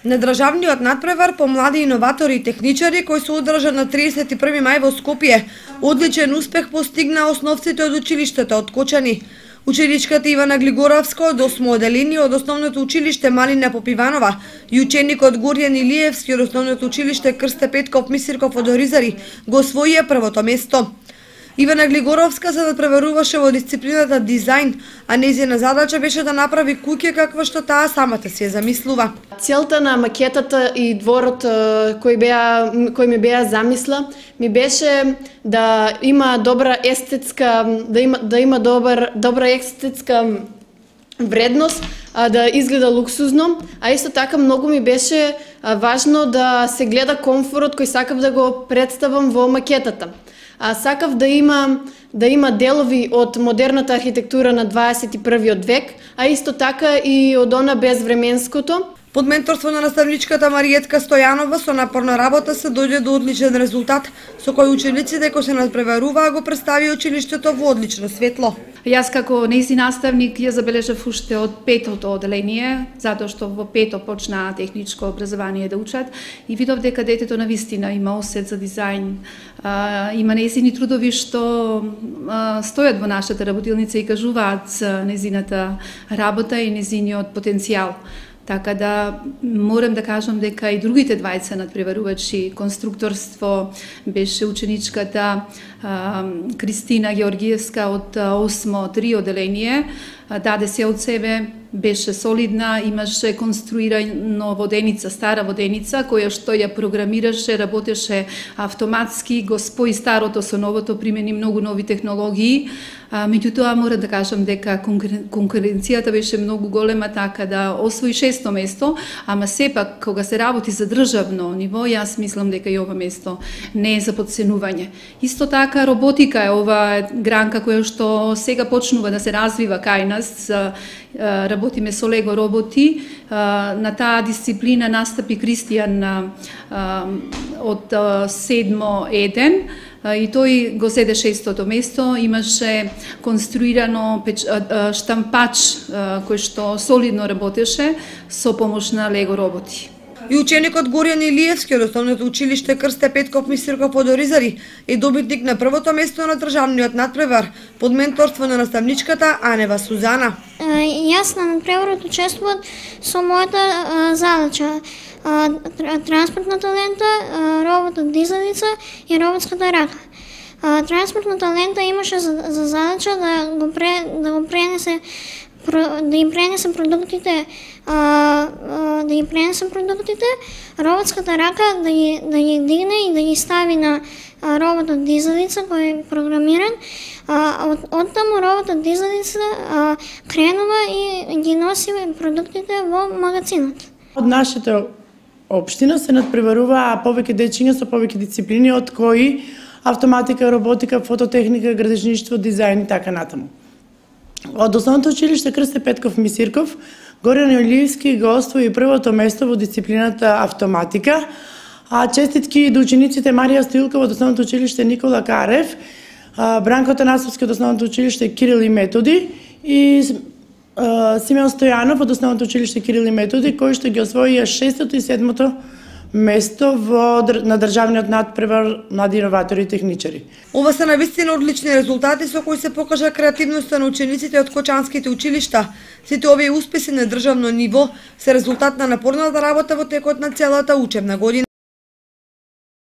Недржавниот надпревар по млади иноватори и техничари кој се одржа на 31 мај во Скопје, одличен успех постигна основците од училиштето од Кочани. Ученичката Ивана Глигоровска од 8 оделение од основното училиште Малина Попиванова и ученикот Горјан Илиевски од основното училиште Крсте Петков Мисирков од Оризари го освоија првото место. Ивана Глигоровска се надпреваруваше во дисциплината дизајн, а нејзина задача беше да направи куќа каква што таа самата си ја замислува. Целта на макетата и дворот кој ми беа замисла ми беше да има добра естетска, да има добра естетска вредност, да изгледа луксузно, а исто така многу ми беше важно да се гледа комфорот кој сакав да го представам во макетата. Сакав да има делови од модерната архитектура на 21 век, а исто така и од она безвременското. Под менторство на наставничката Мариетка Стојанова со напорна работа се дојде до одличен резултат, со кој учениците кои се надпреваруваа го представи училиштето во одлично светло. Јас како нејзин наставник ја забележав уште од 5-то оделение, затоа што во 5-то почнаа техничко образование да учат и видов дека детето навистина има осет за дизајн, има нејзини трудови што стојат во нашата работилница и кажуваат за нејзината работа и нејзиниот потенцијал. Така да морам да кажам дека и другите двајца надпреварувачи, конструкторство беше ученичката Кристина Георгиевска од 8-3 оделение, даде се од себе, беше солидна, имаше конструирано воденица, стара воденица, која што ја програмираше, работеше автоматски, го спои старото со новото, примени многу нови технологии. Меѓутоа, морам да кажам дека конкуренцијата беше многу голема, така да освои 6-то место, ама сепак, кога се работи за државно ниво, јас мислам дека и ова место не е за подценување. Исто така, роботика е ова гранка која што сега почнува да се развива кај нас, работиме со Лего роботи. На таа дисциплина настапи Кристијан од 7 еден и тој го седе 6-то место. Имаше конструирано штампач кој што солидно работеше со помош на Лего роботи. И ученикот Горјан Илиевски од основното училиште Крсте Петков Мисирков од Оризари е добитник на првото место на државниот надпревар под менторство на наставничката Анева Сузана. Јас на надпреварот учествував со мојата задача транспортната лента, роботот дизалица и роботската рака. Транспортната лента имаше за задача да им пренесе продуктите, роботската рака да ги дигне и да ги стави на роботот дизалица кој е програмиран. Оттаму роботот дизалица кренува и ги носи продуктите во магазинот. Од нашата општина се надпреваруваа повеќе дечиња со повеќе дисциплини, од кои автоматика, роботика, фототехника, градежништво, дизајн и така натаму. Од основното училиште Крсте Петков Мисирков, Горјан Илиевски го освои првото место во дисциплината автоматика, а честитки до учениците Марија Стоилкова од основното училиште Никола Карев, Бранко Танасовски од основното училиште Кирил и Методи и Симеон Стојанов од основното училиште Кирил и Методи, кои што ги освоија 6-то и 7-то место на државниот надпревар млади иноватори и техничари. Ова се навистина одлични резултати со кои се покажа креативноста на учениците од кочанските училишта. Сите овие успеси на државно ниво се резултат на напорната работа во текот на целата учебна година.